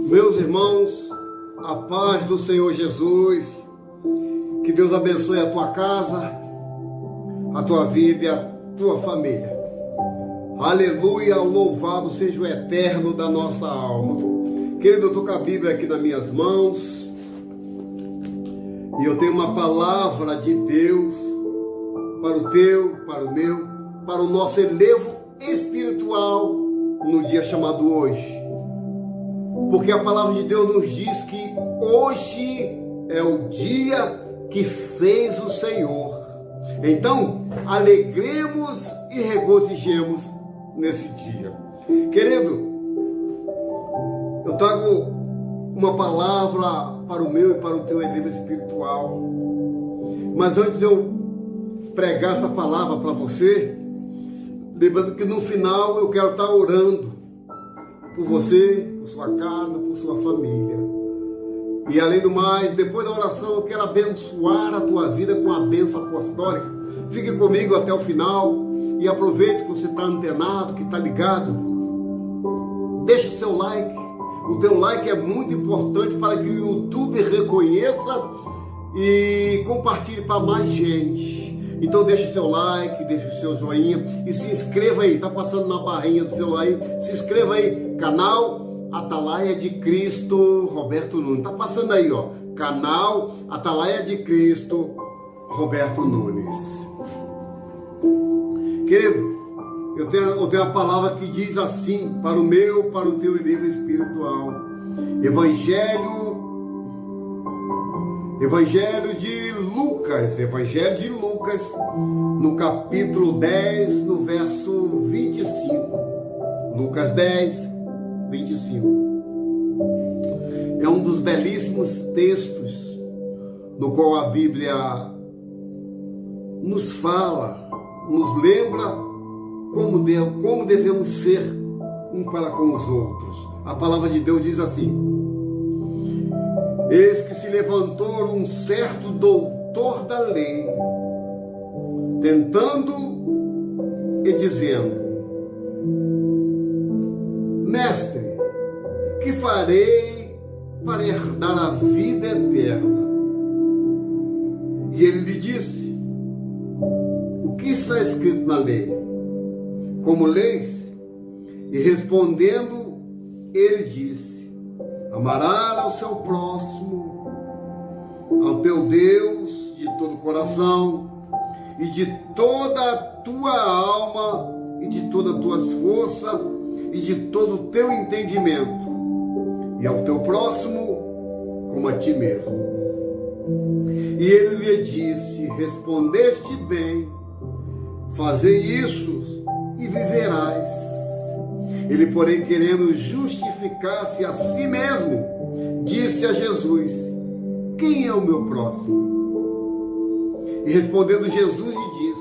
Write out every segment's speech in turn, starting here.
Meus irmãos, a paz do Senhor Jesus, que Deus abençoe a tua casa, a tua vida e a tua família. Aleluia, louvado seja o eterno da nossa alma. Querido, eu estou com a Bíblia aqui nas minhas mãos e eu tenho uma palavra de Deus para o teu, para o meu, para o nosso elevo espiritual no dia chamado hoje. Porque a palavra de Deus nos diz que hoje é o dia que fez o Senhor. Então, alegremos e regozijemos nesse dia. Querido, eu trago uma palavra para o meu e para o teu elevo espiritual. Mas antes de eu pregar essa palavra para você, lembrando que no final eu quero estar orando por você, por sua casa, por sua família. E além do mais, depois da oração, eu quero abençoar a tua vida com a bênção apostólica. Fique comigo até o final e aproveite que você está antenado, que está ligado. Deixe o seu like. O teu like é muito importante para que o YouTube reconheça e compartilhe para mais gente. Então deixe o seu like, deixe o seu joinha e se inscreva aí. Está passando na barrinha do celular aí. Se inscreva aí. Canal Atalaia de Cristo Roberto Nunes. Está passando aí, ó. Canal Atalaia de Cristo Roberto Nunes. Querido, eu tenho uma palavra que diz assim, para o meu, para o teu nível espiritual. Evangelho de Lucas, no capítulo 10, no verso 25. Lucas 10, 25. É um dos belíssimos textos no qual a Bíblia nos fala, nos lembra como devemos ser um para com os outros. A palavra de Deus diz assim: eis que se levantou um certo doutor da lei, tentando e dizendo: mestre, que farei para herdar a vida eterna? E ele lhe disse: o que está escrito na lei? Como leis? E respondendo, ele disse: amarás ao seu próximo, ao teu Deus, de todo o coração, e de toda a tua alma, e de todas as tuas forças, e de todo o teu entendimento, e ao teu próximo como a ti mesmo. E ele lhe disse: respondeste bem, fazei isso e viverás. Ele, porém, querendo justificar-se a si mesmo, disse a Jesus: quem é o meu próximo? E respondendo Jesus lhe disse: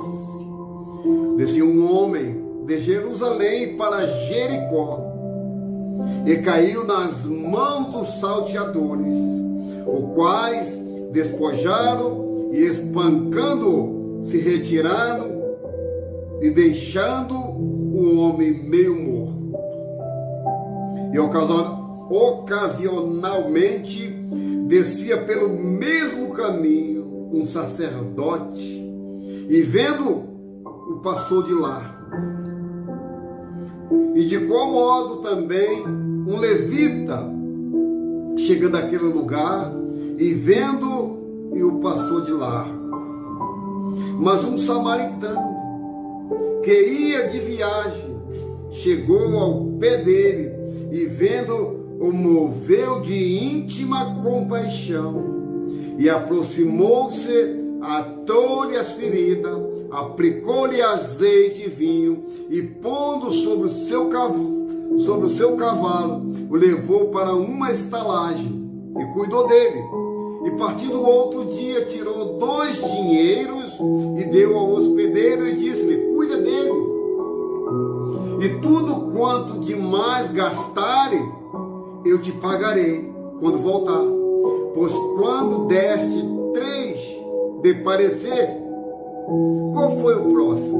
descia um homem de Jerusalém para Jericó, e caiu nas mãos dos salteadores, os quais despojaram e espancando se retiraram, e deixando o homem meio morto. E ocasionalmente descia pelo mesmo caminho um sacerdote, e vendo o passou de largo. E de qual modo também um levita, chegando àquele lugar, e vendo, e o passou de largo. Mas um samaritano, que ia de viagem, chegou ao pé dele, e vendo, o moveu de íntima compaixão, e aproximou-se, atou-lhe as feridas, aplicou-lhe azeite e vinho, e pondo sobre o seu cavalo, o levou para uma estalagem, e cuidou dele. E partindo outro dia, tirou 2 dinheiros, e deu ao hospedeiro, e disse-lhe: cuida dele, e tudo quanto demais gastare, eu te pagarei quando voltar. Pois quando deste 3 de parecer, qual foi o próximo?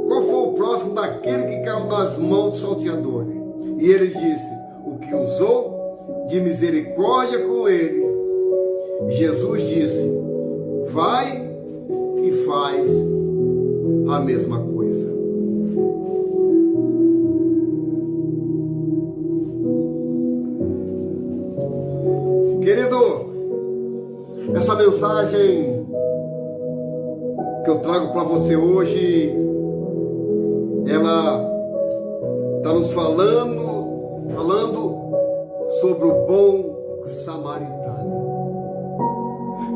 Qual foi o próximo daquele que caiu nas mãos dos salteadores? E ele disse: o que usou de misericórdia com ele. Jesus disse: vai e faz a mesma coisa. Querido, essa mensagem que eu trago para você hoje, ela está nos falando sobre o bom samaritano.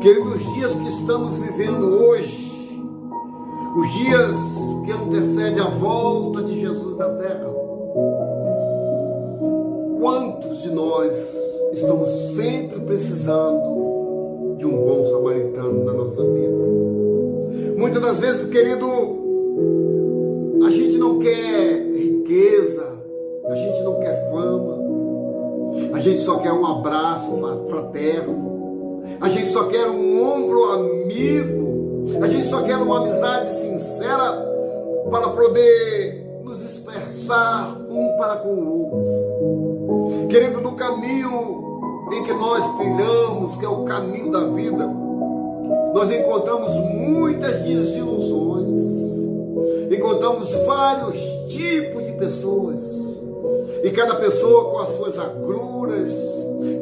Queridos, os dias que estamos vivendo hoje, os dias que antecedem a volta de Jesus da terra, quantos de nós estamos sempre precisando de um bom samaritano na nossa vida? Muitas das vezes, querido, a gente não quer riqueza, a gente não quer fama, a gente só quer um abraço fraterno, a gente só quer um ombro amigo, a gente só quer uma amizade sincera para poder nos expressar um para com o outro. Querido, no caminho em que nós trilhamos, que é o caminho da vida, nós encontramos muitas desilusões, encontramos vários tipos de pessoas, e cada pessoa com as suas agruras,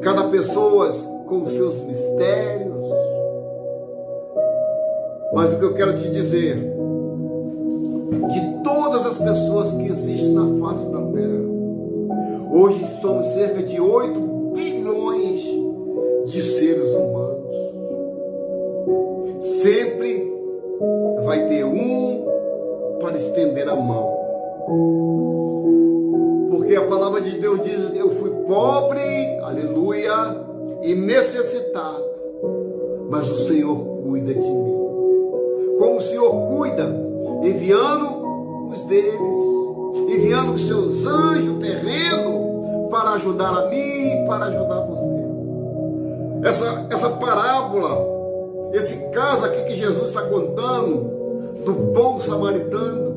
cada pessoa com os seus mistérios. Mas o que eu quero te dizer, de todas as pessoas que existem na face da terra, hoje somos cerca de 8 bilhões de seres humanos. Sempre vai ter um para estender a mão. Porque a palavra de Deus diz: eu fui pobre, aleluia, e necessitado, mas o Senhor cuida de mim. Como o Senhor cuida, enviando os deles, enviando os seus anjos terrenos para ajudar a mim e para ajudar você. Essa parábola, esse caso aqui que Jesus está contando, do bom samaritano,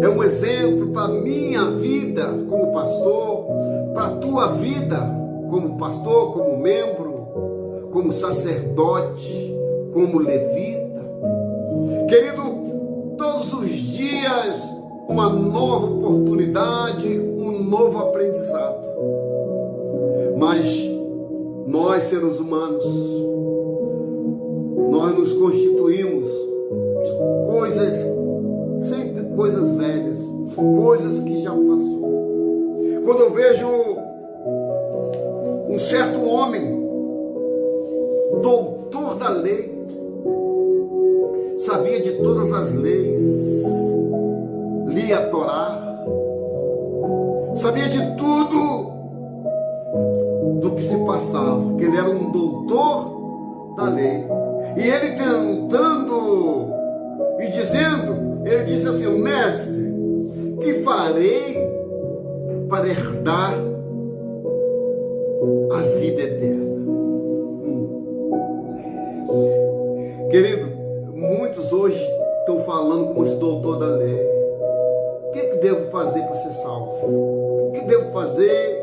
é um exemplo para a minha vida como pastor, para a tua vida como pastor, como membro, como sacerdote, como levita. Querido, todos os dias uma nova oportunidade, um novo aprendizado. Mas nós, seres humanos, nós nos constituímos de coisas, sempre coisas velhas, coisas que já passou. Quando eu vejo um certo homem, doutor da lei, sabia de todas as leis, lia a Torá, sabia de tudo do que se passava, porque ele era um doutor da lei. E ele tentando e dizendo, ele disse assim: mestre, que farei para herdar a vida eterna? Querido, muitos hoje estão falando como esse doutor da lei. O que devo fazer para ser salvo? O que devo fazer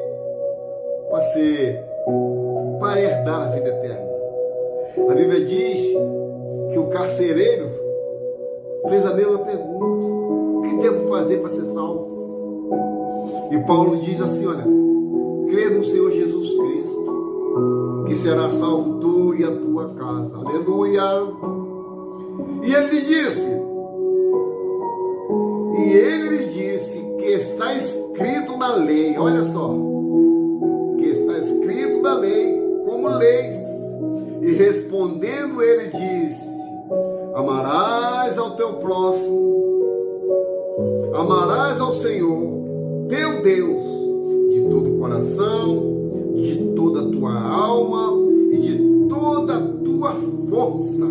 para herdar a vida eterna? A Bíblia diz que o carcereiro fez a mesma pergunta: o que devo fazer para ser salvo? E Paulo diz assim: olha, crê no Senhor Jesus Cristo, que será salvo tu e a tua casa. Aleluia! E ele lhe disse que está escrito na lei, olha só, que está escrito na lei, como leis. E respondendo ele disse: amarás ao teu próximo, amarás ao Senhor teu Deus de todo o coração, de toda a tua alma e de toda a tua força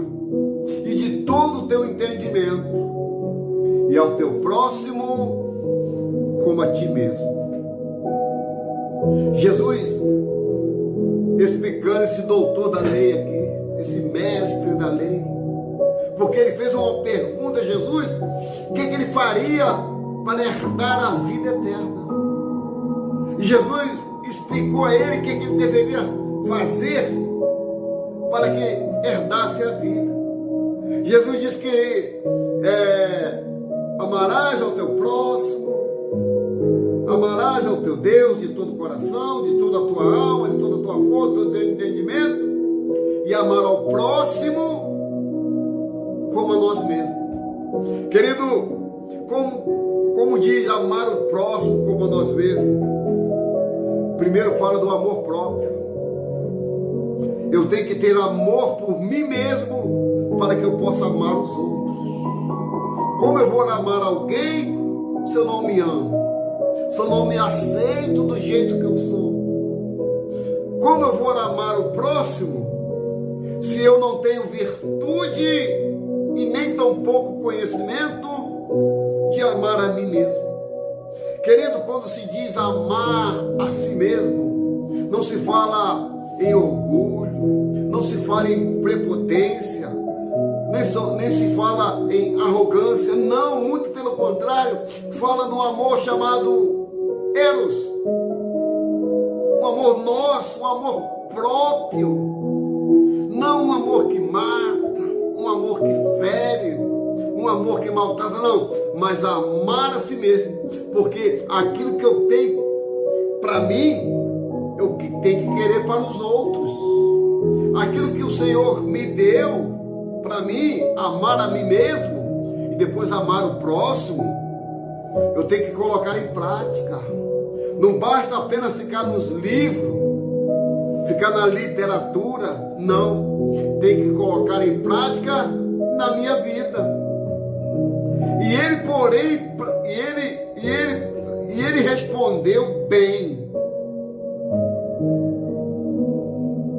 e de todo o teu entendimento, e ao teu próximo como a ti mesmo. Jesus explicando esse doutor da lei aqui, esse mestre da lei, porque ele fez uma pergunta a Jesus: o que ele faria para herdar a vida eterna? E Jesus explicou a ele o que ele deveria fazer para que herdasse a vida. Jesus disse que amarás ao teu próximo, amarás ao teu Deus de todo o coração, de toda a tua alma, de toda a tua força, de todo o teu entendimento, e amar ao próximo como a nós mesmos. Querido, como diz amar o próximo como a nós mesmos? Primeiro fala do amor próprio. Eu tenho que ter amor por mim mesmo para que eu possa amar os outros. Como eu vou amar alguém se eu não me amo? Se eu não me aceito do jeito que eu sou? Como eu vou amar o próximo se eu não tenho virtude e nem tão pouco conhecimento de amar a mim mesmo? Querido, quando se diz amar a si mesmo, não se fala em orgulho, não se fala em prepotência, nem se fala em arrogância, não, muito pelo contrário, fala no amor chamado eros, um amor nosso, um amor próprio, não um amor que mata, um amor que fere, um amor que maltrata, não, mas amar a si mesmo, porque aquilo que eu tenho para mim, eu tenho que querer para os outros. Aquilo que o Senhor me deu para mim, amar a mim mesmo e depois amar o próximo, eu tenho que colocar em prática. Não basta apenas ficar nos livros, ficar na literatura, não. Tem que colocar em prática na minha vida. E ele, porém, ele respondeu bem.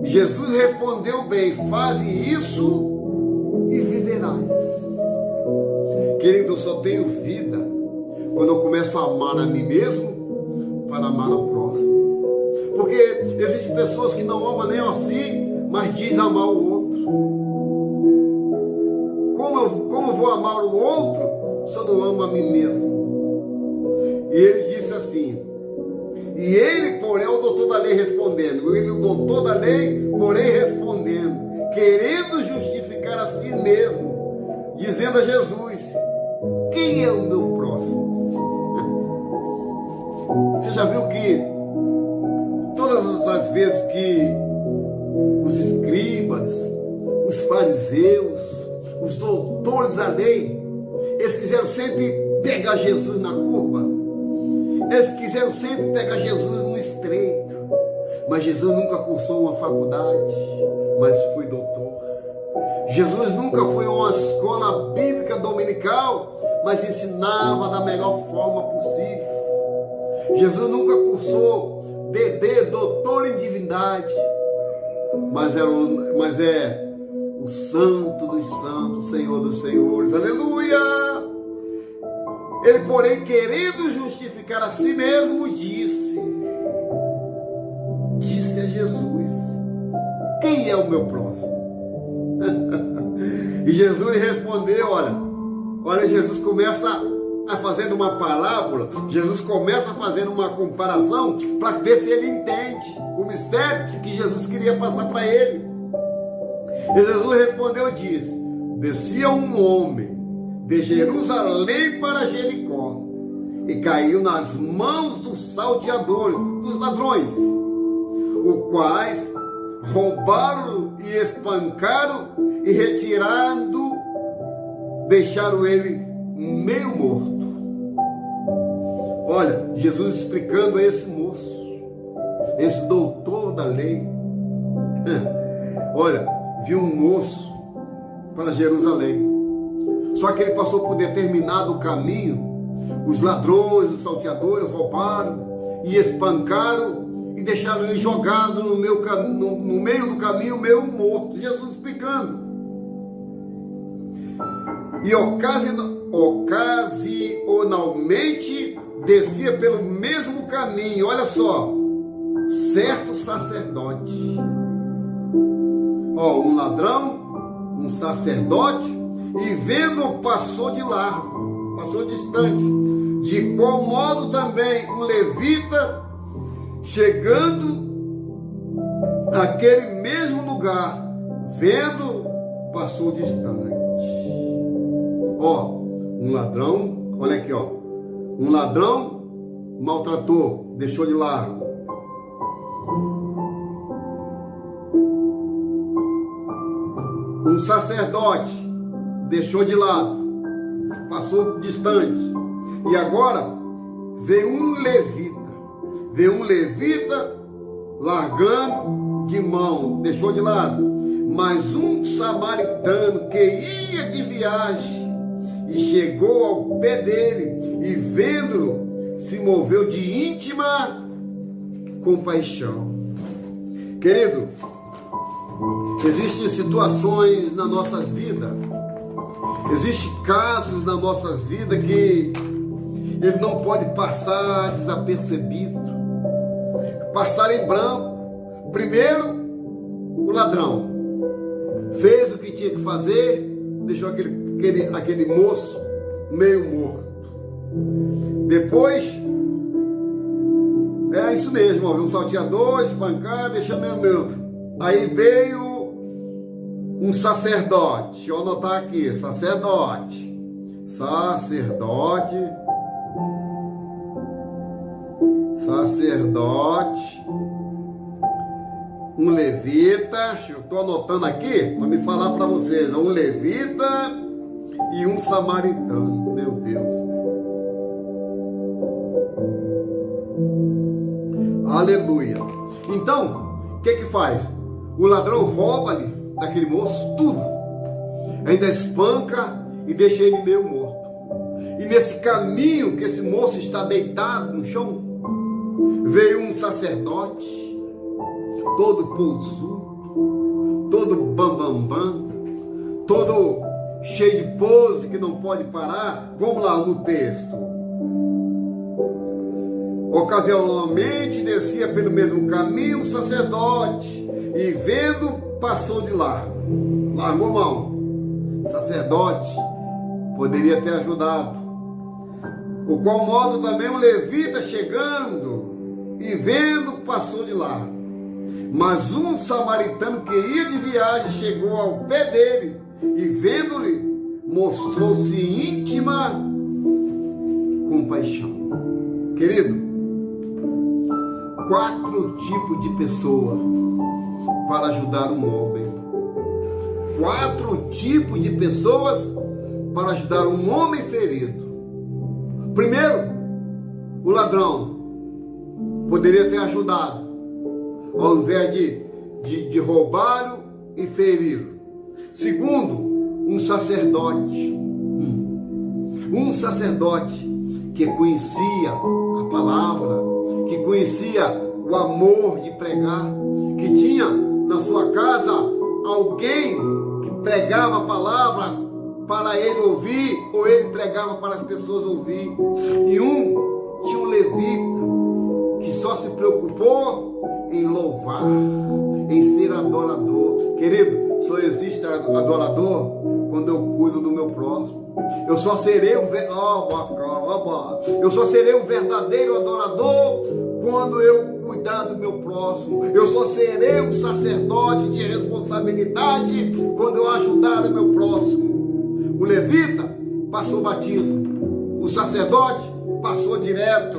Jesus respondeu bem: faze isso e viverás. Querido, eu só tenho vida quando eu começo a amar a mim mesmo para amar ao próximo. Porque existem pessoas que não amam nem a si, mas dizem amar o outro. Como eu vou amar o outro se eu não amo a mim mesmo? E ele disse assim, e ele, porém, é o doutor da lei respondendo, ele, o doutor da lei, porém, respondendo, querendo justificar a si mesmo, dizendo a Jesus: quem é o meu próximo? Você já viu que todas as vezes que os escribas, os fariseus, os doutores da lei, eles quiseram sempre pegar Jesus na curva, eles quiseram sempre pegar Jesus no estreito, mas Jesus nunca cursou uma faculdade, mas foi doutor. Jesus nunca foi a uma escola bíblica dominical, mas ensinava da melhor forma possível. Jesus nunca cursou DD, doutor em divindade, mas é o santo dos santos, Senhor dos senhores, aleluia! Ele, porém, querendo justificar a si mesmo, disse a Jesus: quem é o meu próximo? E Jesus lhe respondeu, olha, Jesus começa a fazer uma parábola, Jesus começa a fazer uma comparação para ver se ele entende o mistério que Jesus queria passar para ele. E Jesus respondeu e disse: descia um homem de Jerusalém para Jericó e caiu nas mãos dos salteadores, dos ladrões, os quais roubaram e espancaram e retirando, deixaram ele meio morto. Olha, Jesus explicando a esse moço, esse doutor da lei. Olha, viu um moço para Jerusalém, só que ele passou por determinado caminho, os ladrões, os salteadores roubaram e espancaram e deixaram ele jogado no meio do caminho, meio morto. Jesus explicando. E ocasionalmente descia pelo mesmo caminho, olha só, certo sacerdote, um ladrão, um sacerdote, e vendo passou de largo, passou distante. De qual modo também um levita, chegando àquele mesmo lugar, vendo, passou distante. Ó, um ladrão, olha aqui, ó. Um ladrão maltratou, deixou de lado. Um sacerdote deixou de lado, passou distante. E agora veio um levita. Veio um levita largando de mão, deixou de lado. Mas um samaritano que ia de viagem e chegou ao pé dele e vendo-o, se moveu de íntima compaixão. Querido, existem situações nas nossas vidas, existem casos nas nossas vidas que ele não pode passar desapercebido, passar em branco. Primeiro, o ladrão fez o que tinha que fazer, deixou aquele moço meio morto. Depois, é isso mesmo, um salteador, espancar, deixou meio morto. Aí veio um sacerdote, deixa eu anotar aqui, sacerdote, um levita, eu estou anotando aqui para me falar para vocês, um levita e um samaritano, meu Deus, aleluia. Então, o que faz? O ladrão rouba-lhe daquele moço tudo, ainda espanca e deixa ele meio morto. E nesse caminho que esse moço está deitado no chão, veio um sacerdote, todo pousudo, todo bambambam, todo cheio de pose que não pode parar. Vamos lá no texto. Ocasionalmente descia pelo mesmo caminho o sacerdote, e vendo, passou de largo. Largou mão. O sacerdote poderia ter ajudado. Por qual modo também um levita chegando e vendo, passou de largo. Mas um samaritano que ia de viagem chegou ao pé dele e vendo-lhe, mostrou-se íntima compaixão. Querido, 4 tipos de pessoas para ajudar um homem. 4 tipos de pessoas para ajudar um homem ferido. Primeiro, o ladrão poderia ter ajudado, ao invés de roubá-lo e feri-lo. Segundo, um sacerdote. Um sacerdote que conhecia a palavra, que conhecia o amor de pregar, que tinha na sua casa alguém que pregava a palavra para ele ouvir, ou ele pregava para as pessoas ouvir. E tinha um levita que só se preocupou em louvar, em ser adorador. Querido, só existe adorador quando eu cuido do meu próximo. Eu só serei um verdadeiro adorador quando eu cuidar do meu próximo. Eu só serei um sacerdote de responsabilidade quando eu ajudar o meu próximo. O levita passou batido, o sacerdote passou direto,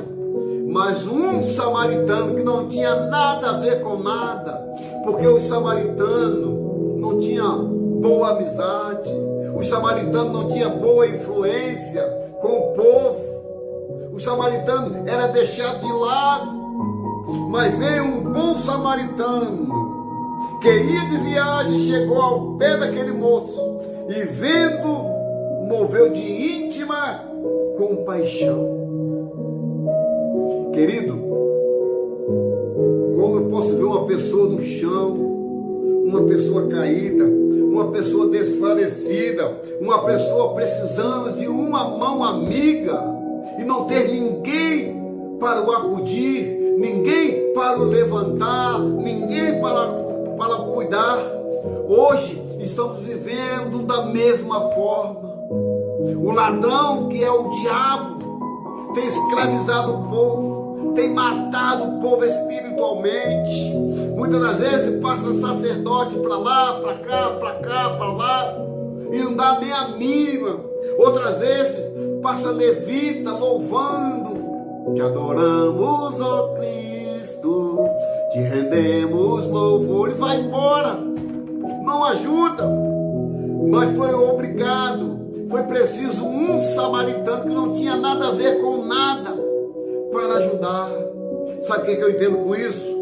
mas um samaritano que não tinha nada a ver com nada, porque o samaritano não tinha boa amizade, o samaritano não tinha boa influência com o povo, o samaritano era deixado de lado. Mas veio um bom samaritano que ia de viagem, chegou ao pé daquele moço e vendo, moveu de íntima compaixão. Querido, como eu posso ver uma pessoa no chão, uma pessoa caída, uma pessoa desfalecida, uma pessoa precisando de uma mão amiga e não ter ninguém para o acudir, ninguém para o levantar, ninguém para o cuidar. Hoje estamos vivendo da mesma forma. O ladrão, que é o diabo, tem escravizado o povo, tem matado o povo espiritualmente. Muitas das vezes passa sacerdote para lá, para cá, para lá, e não dá nem a mínima. Outras vezes passa levita louvando. Te adoramos, ó Cristo, te rendemos louvor, e vai embora. Não ajuda. Mas foi obrigado, foi preciso um samaritano que não tinha nada a ver com nada para ajudar. Sabe o que eu entendo com isso?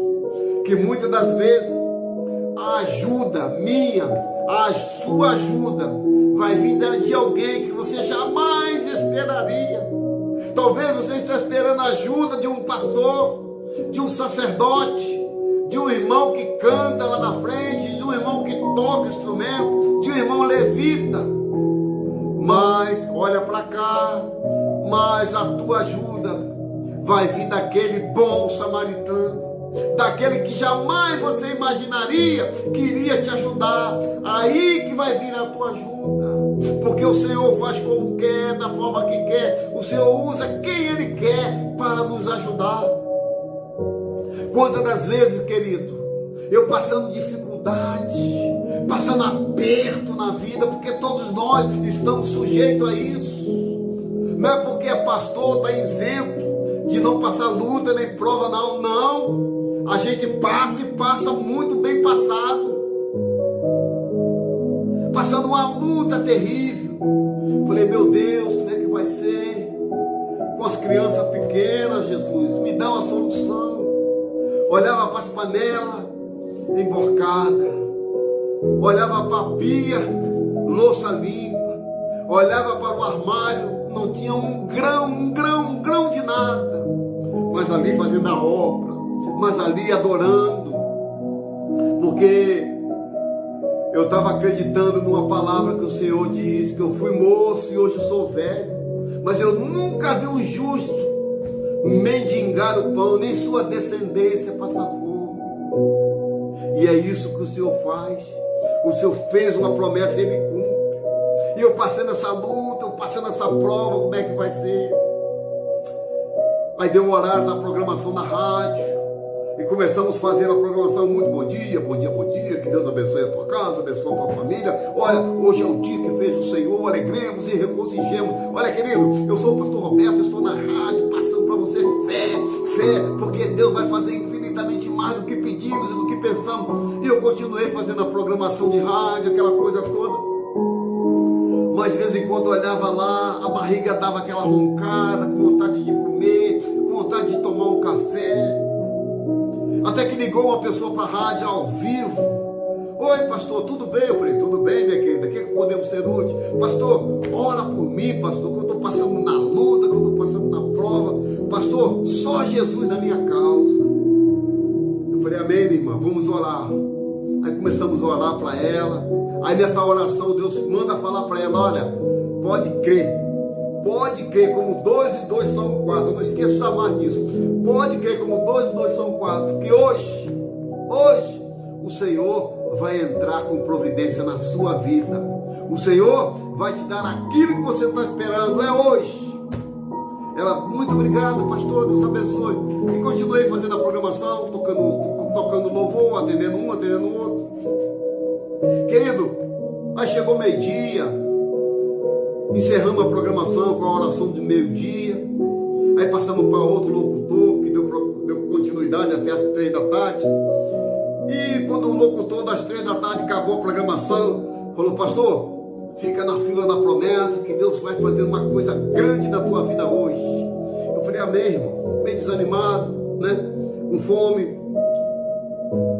Que muitas das vezes a ajuda minha, a sua ajuda, vai vir de alguém que você jamais esperaria. Talvez você esteja esperando a ajuda de um pastor, de um sacerdote, de um irmão que canta lá na frente, de um irmão que toca instrumento, de um irmão levita. Mas olha para cá, mas a tua ajuda vai vir daquele bom samaritano, daquele que jamais você imaginaria que iria te ajudar. Aí que vai vir a tua ajuda, porque o Senhor faz como quer, da forma que quer. O Senhor usa quem Ele quer para nos ajudar. Quantas das vezes, querido, eu passando dificuldade, passando aperto na vida, porque todos nós estamos sujeitos a isso. Não é porque é pastor, está isento de não passar luta nem prova, não. A gente passa e passa muito bem passado, passando uma luta terrível. Falei, meu Deus, como é que vai ser com as crianças pequenas, Jesus? Me dá uma solução. Olhava para as panelas emborcadas, olhava para a pia, louça limpa, olhava para o armário, não tinha um grão de nada, mas ali fazendo a obra, mas ali adorando, porque eu estava acreditando numa palavra que o Senhor disse, que eu fui moço e hoje sou velho, mas eu nunca vi um justo mendigar o pão, nem sua descendência passar fome. E é isso que o Senhor faz. O Senhor fez uma promessa e Ele cumpre. E eu passando essa luta, eu passando essa prova, como é que vai ser? Aí deu o horário da programação na rádio, e começamos a fazer a programação. Muito bom dia, que Deus abençoe a tua casa, abençoe a tua família. Olha, hoje é o dia que fez o Senhor, alegremos e regozijemos. Olha, querido, eu sou o pastor Roberto, eu estou na rádio, passando para você fé, porque Deus vai fazer infinitamente mais do que pedimos e do que pensamos. E eu continuei fazendo a programação de rádio, aquela coisa toda. Mas de vez em quando eu olhava lá, a barriga dava aquela roncada, com vontade de comer, com vontade de tomar um café. Até que ligou uma pessoa para a rádio ao vivo. Oi, pastor, tudo bem? Eu falei, tudo bem, minha querida, o que podemos ser úteis? Pastor, ora por mim, pastor, que eu estou passando na luta, que eu estou passando na prova. Pastor, só Jesus na minha causa. Eu falei, amém, minha irmã, vamos orar. Aí começamos a orar para ela. Aí nessa oração Deus manda falar para ela, olha, pode crer, como 2 e 2 são 4, não esqueça mais disso, pode crer como 2 e 2 são 4, que hoje, o Senhor vai entrar com providência na sua vida, o Senhor vai te dar aquilo que você está esperando, é hoje. Ela, muito obrigado, pastor, Deus abençoe. E continuei fazendo a programação, tocando louvor, atendendo um, atendendo o outro. Querido, aí chegou meio-dia, encerramos a programação com a oração de meio-dia, aí passamos para outro locutor que deu continuidade até as 3 da tarde, e quando o locutor das 3 da tarde acabou a programação, falou, pastor, fica na fila da promessa, que Deus vai fazer uma coisa grande na tua vida hoje. Eu falei, amém, irmão, meio desanimado, né, com fome.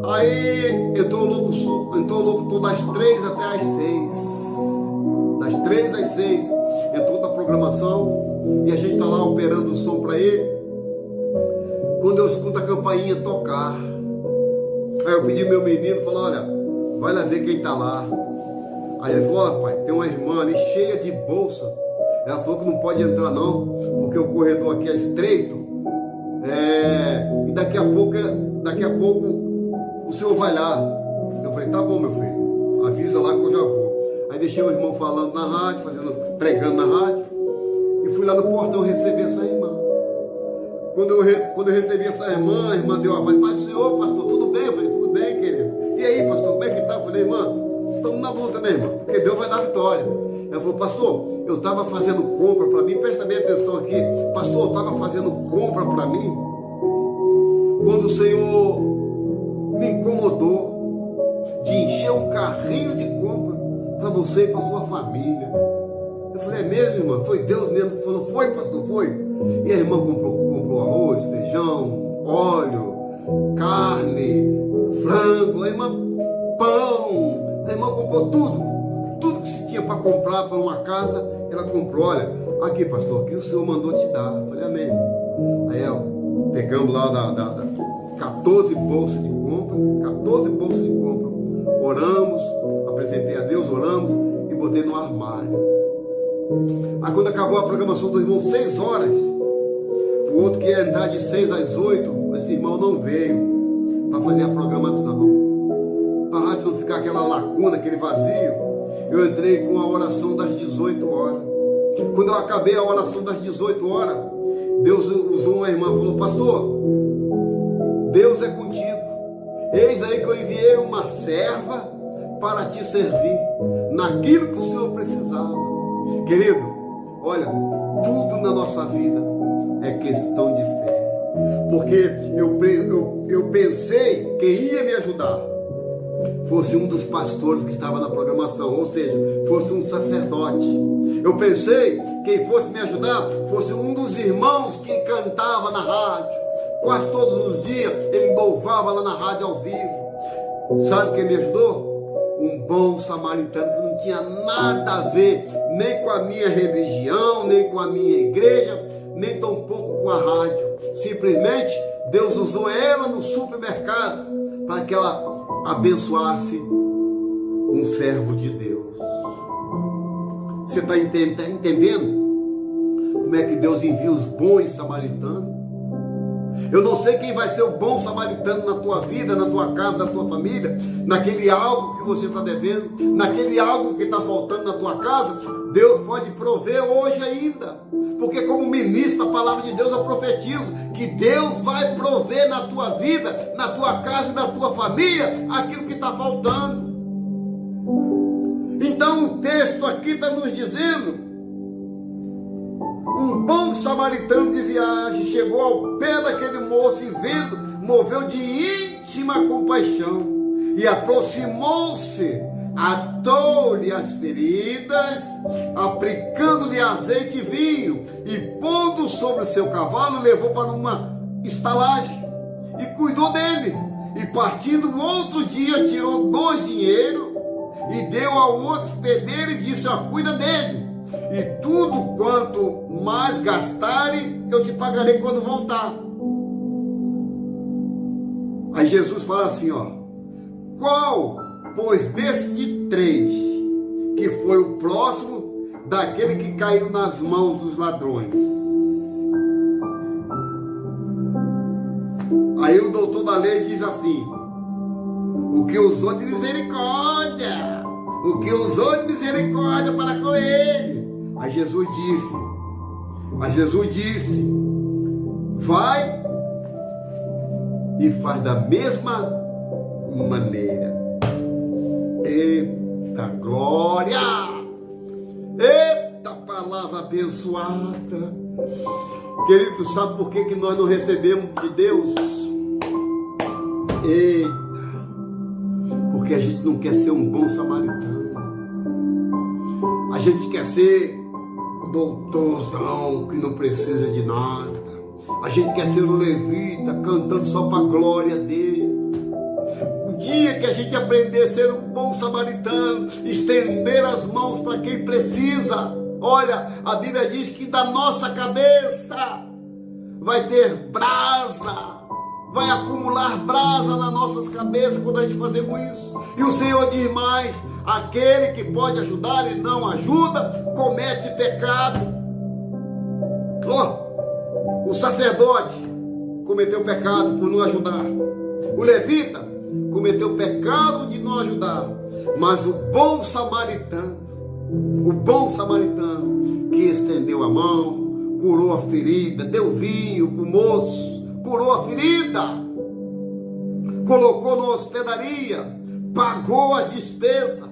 Aí entrou o locutor das 3 até as 6. Das 3 às 6 entrou na programação e a gente está lá operando o som para ele. Quando eu escuto a campainha tocar, aí eu pedi meu menino, falou, olha, vai lá ver quem está lá. Aí ele falou, ó, pai, tem uma irmã ali cheia de bolsa. Ela falou que não pode entrar não, porque o corredor aqui é estreito. E daqui a pouco o senhor vai lá. Eu falei, tá bom, meu filho, avisa lá que eu já vou. Aí deixei o irmão falando na rádio, pregando na rádio, e fui lá no portão receber essa irmã. quando eu recebi essa irmã, a irmã deu a paz do Senhor, pastor, tudo bem? Eu falei, tudo bem, querido. E aí, pastor, como é que tá? Eu falei, irmã, estamos na luta, né, irmã? Porque Deus vai dar vitória. Ela falou, pastor, eu estava fazendo compra para mim, presta bem atenção aqui, pastor, eu estava fazendo compra para mim, quando o Senhor me incomodou de encher um carrinho de compra para você e para sua família. Eu falei, é mesmo, irmã? Foi Deus mesmo que falou, foi, pastor, foi. E a irmã comprou arroz, feijão, óleo, carne, frango, a irmã pão, a irmã comprou tudo que se tinha para comprar para uma casa, ela comprou. Olha, aqui, pastor, aqui o Senhor mandou te dar. Eu falei, amém. Aí pegamos lá 14 bolsas de compra, oramos, apresentei a Deus, oramos e botei no armário. Aí quando acabou a programação do irmão, 6 horas, o outro que ia entrar de 6 às 8, esse irmão não veio para fazer a programação. Para a rádio não ficar aquela lacuna, aquele vazio, eu entrei com a oração das 18 horas. Quando eu acabei a oração das 18 horas, Deus usou uma irmã e falou, pastor, Deus é contigo. Eis aí que eu enviei uma serva para te servir naquilo que o Senhor precisava. Querido, olha, tudo na nossa vida é questão de fé. Porque eu pensei que ia me ajudar fosse um dos pastores que estava na programação, ou seja, fosse um sacerdote. Eu pensei que quem fosse me ajudar fosse um dos irmãos que cantava na rádio. Quase todos os dias ele louvava lá na rádio ao vivo. Sabe quem me ajudou? Um bom samaritano que não tinha nada a ver nem com a minha religião, nem com a minha igreja, nem tampouco com a rádio. Simplesmente Deus usou ela no supermercado para que ela abençoasse um servo de Deus. Você está entendendo como é que Deus envia os bons samaritanos? Eu não sei quem vai ser o bom samaritano na tua vida, na tua casa, na tua família, naquele algo que você está devendo, naquele algo que está faltando na tua casa. Deus pode prover hoje ainda, porque como ministro da palavra de Deus eu profetizo que Deus vai prover na tua vida, na tua casa e na tua família aquilo que está faltando. Então o texto aqui está nos dizendo: um bom samaritano de viagem chegou ao pé daquele moço e vendo, moveu de íntima compaixão e aproximou-se, atou-lhe as feridas, aplicando-lhe azeite e vinho, e pondo sobre o seu cavalo, levou para uma estalagem e cuidou dele. E partindo o outro dia, tirou 2 dinheiros e deu ao hospedeiro e disse: cuida dele, e tudo quanto mais gastarem, eu te pagarei quando voltar. Aí Jesus fala assim, qual, pois, destes 3, que foi o próximo daquele que caiu nas mãos dos ladrões? Aí o doutor da lei diz assim: o que usou de misericórdia, para com ele. Aí Jesus disse, vai e faz da mesma maneira. Eita glória! Eita palavra abençoada! Querido, sabe por que nós não recebemos de Deus? Eita! Porque a gente não quer ser um bom samaritano. A gente quer ser doutorzão que não precisa de nada. A gente quer ser o levita cantando só para a glória dele. O dia que a gente aprender a ser um bom samaritano, estender as mãos para quem precisa. Olha, a Bíblia diz que da nossa cabeça vai ter brasa, vai acumular brasa nas nossas cabeças quando a gente fazemos isso. E o Senhor diz mais: aquele que pode ajudar e não ajuda, comete pecado. O sacerdote cometeu pecado por não ajudar. O levita cometeu pecado de não ajudar. Mas o bom samaritano que estendeu a mão, curou a ferida, deu vinho para o moço, curou a ferida, colocou numa hospedaria, pagou a despesa.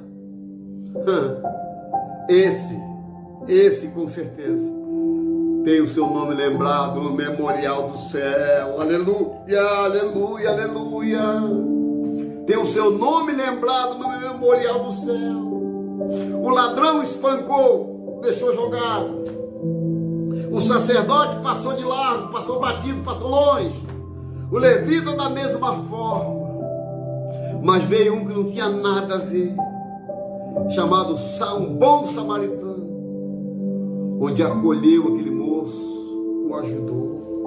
Esse com certeza tem o seu nome lembrado no memorial do céu. Aleluia, aleluia, aleluia. Tem o seu nome lembrado no memorial do céu. O ladrão espancou, deixou jogado. O sacerdote passou de largo, passou batido, passou longe. O levita da mesma forma. Mas veio um que não tinha nada a ver, chamado um bom samaritano, onde acolheu aquele moço, o ajudou.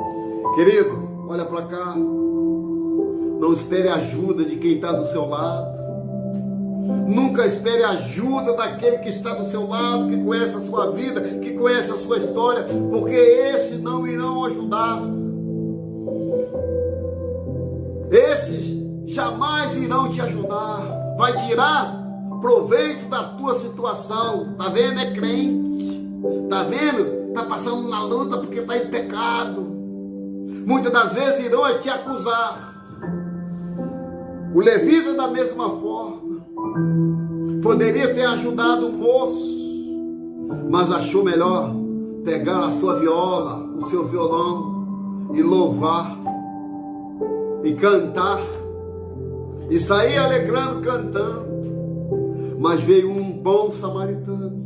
Querido, olha para cá. Não espere ajuda de quem está do seu lado. Nunca espere ajuda daquele que está do seu lado, que conhece a sua vida, que conhece a sua história, porque esses não irão ajudar. Esses jamais irão te ajudar. Vai tirar proveito da tua situação. Tá vendo? É crente. Tá vendo? Tá passando na luta porque está em pecado. Muitas das vezes irão te acusar. O levita da mesma forma poderia ter ajudado o moço, mas achou melhor pegar a sua viola, o seu violão e louvar e cantar e sair alegrando cantando. Mas veio um bom samaritano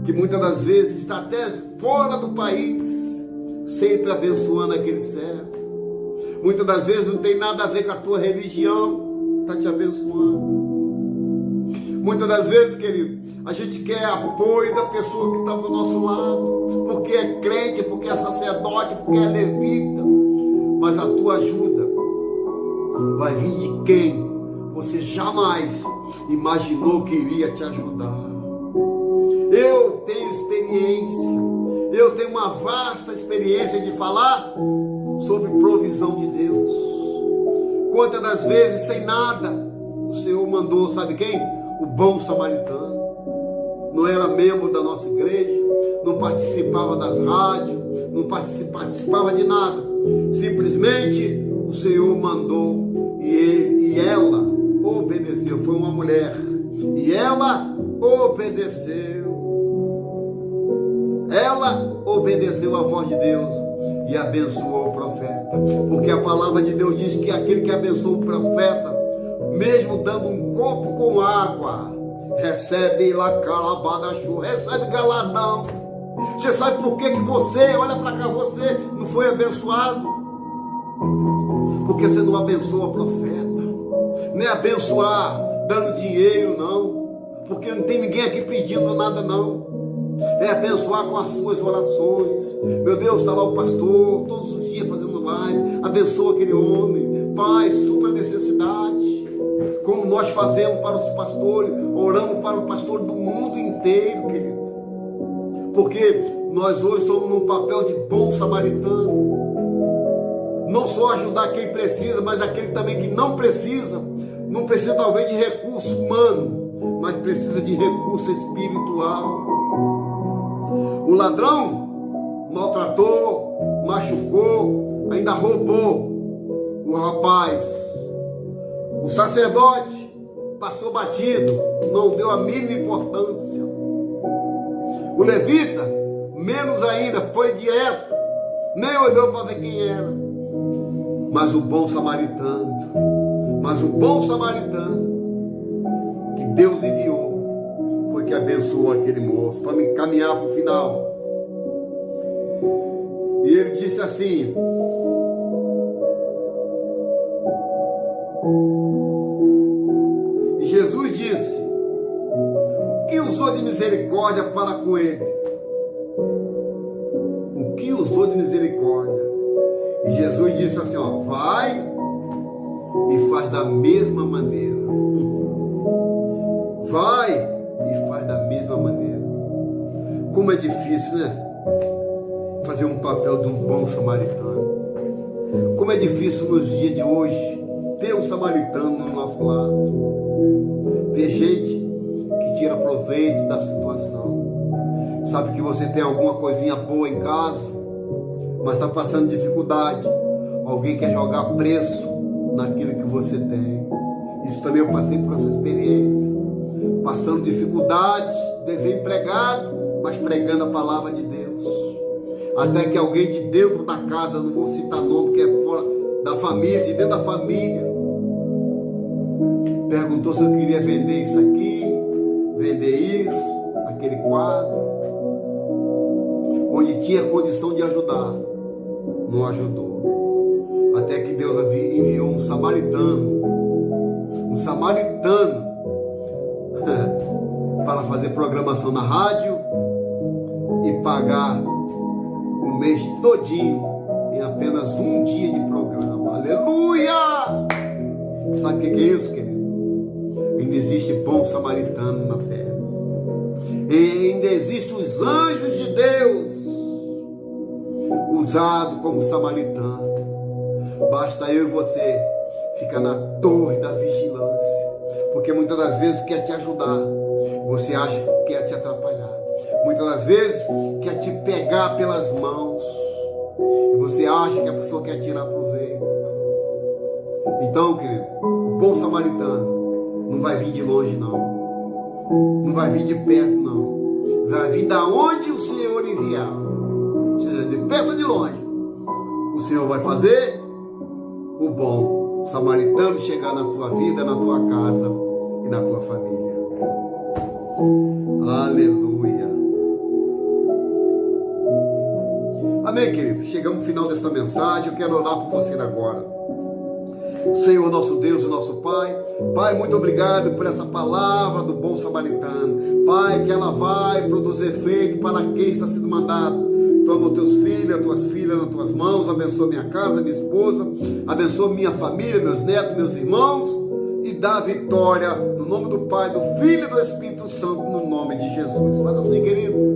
que muitas das vezes está até fora do país, sempre abençoando aquele servo. Muitas das vezes não tem nada a ver com a tua religião, está te abençoando. Muitas das vezes, querido, a gente quer apoio da pessoa que está do nosso lado, porque é crente, porque é sacerdote, porque é levita. Mas a tua ajuda vai vir de quem você jamais imaginou que iria te ajudar. Eu tenho experiência, eu tenho uma vasta experiência de falar sobre provisão de Deus. Quantas das vezes, sem nada, o Senhor mandou, sabe quem? O bom samaritano. Não era membro da nossa igreja, não participava das rádios, não participava de nada. Simplesmente o Senhor mandou e ela obedeceu. Foi uma mulher e ela obedeceu. Ela obedeceu a voz de Deus e abençoou o profeta. Porque a palavra de Deus diz que aquele que abençoa o profeta, mesmo dando um copo com água, recebe lá calabadachu, recebe galadão. Você sabe por que você, olha para cá, você não foi abençoado? Porque você não abençoa o profeta. Nem abençoar dando dinheiro, não. Porque não tem ninguém aqui pedindo nada, não. É abençoar com as suas orações. Meu Deus, está lá o pastor, todos os dias fazendo live. Abençoa aquele homem. Pai, supra a necessidade. Como nós fazemos para os pastores, oramos para o pastor do mundo inteiro, querido. Porque nós hoje estamos num papel de bom samaritano. Não só ajudar quem precisa, mas aquele também que não precisa. Não precisa talvez de recurso humano, mas precisa de recurso espiritual. O ladrão maltratou, machucou, ainda roubou o rapaz. O sacerdote passou batido, não deu a mínima importância. O levita, menos ainda, foi direto, nem olhou para ver quem era. Mas o bom samaritano, que Deus enviou, foi que abençoou aquele moço, para me caminhar para o final. E ele disse assim: e Jesus disse: o que usou de misericórdia para com ele? O que usou de misericórdia? E Jesus disse assim, ó, vai e faz da mesma maneira. Vai e faz da mesma maneira. Como é difícil, né? Fazer um papel de um bom samaritano. Como é difícil nos dias de hoje ter um samaritano no nosso lado. Ter gente que tira proveito da situação. sabe que você tem alguma coisinha boa em casa, mas está passando dificuldade. Alguém quer jogar preço naquilo que você tem. Isso também eu passei por essa experiência. Passando dificuldade, desempregado, mas pregando a palavra de Deus. Até que alguém de dentro da casa, não vou citar nome, que é fora da família, de dentro da família, perguntou se eu queria vender isso aqui, vender isso, aquele quadro, onde tinha condição de ajudar, não ajudou. Até que Deus enviou um samaritano para fazer programação na rádio e pagar o mês todinho em apenas um dia de programa. Aleluia! Sabe o que é isso, querido? Ainda existe bom samaritano na terra. E ainda existem os anjos de Deus usados como samaritano. Basta eu e você ficar na torre da vigilância, porque muitas das vezes quer te ajudar, você acha que quer te atrapalhar. Muitas das vezes quer te pegar pelas mãos e você acha que a pessoa quer tirar proveito. Então, querido, o bom samaritano não vai vir de longe, não vai vir de perto, não. Vai vir da onde o Senhor enviar, seja de perto ou de longe. O Senhor vai fazer o bom samaritano chegar na tua vida, na tua casa e na tua família. Aleluia. Amém, querido? Chegamos ao final desta mensagem. Eu quero orar por você agora. Senhor, nosso Deus e nosso Pai. Pai, muito obrigado por essa palavra do bom samaritano. Pai, que ela vai produzir efeito para quem está sendo mandado. Toma os teus filhos, as tuas filhas nas tuas mãos. Abençoa minha casa, minha esposa. Abençoa minha família, meus netos, meus irmãos. E dá vitória no nome do Pai, do Filho e do Espírito Santo, no nome de Jesus. Faz assim, querido.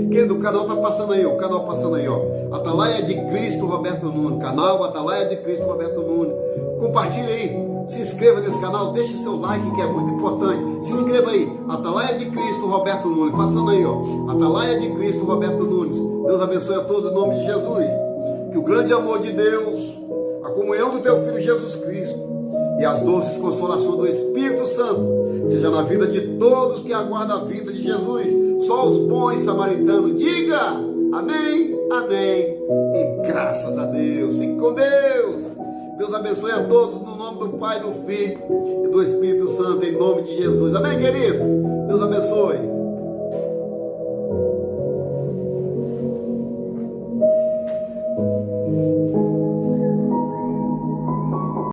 Querido, o canal está passando aí, o canal passando aí, ó. Atalaia de Cristo Roberto Nunes. Canal Atalaia de Cristo Roberto Nunes. Compartilhe aí. Se inscreva nesse canal, deixe seu like, que é muito importante. Se inscreva aí. Atalaia de Cristo Roberto Nunes. Passando aí, ó. Atalaia de Cristo Roberto Nunes. Deus abençoe a todos em nome de Jesus. Que o grande amor de Deus, a comunhão do teu Filho Jesus Cristo e as doces consolações do Espírito Santo seja na vida de todos que aguardam a vida de Jesus. Só os bons samaritanos. Diga amém, amém e graças a Deus. Fique com Deus. Deus abençoe a todos no nome do Pai, do Filho e do Espírito Santo, em nome de Jesus. Amém, querido? Deus abençoe.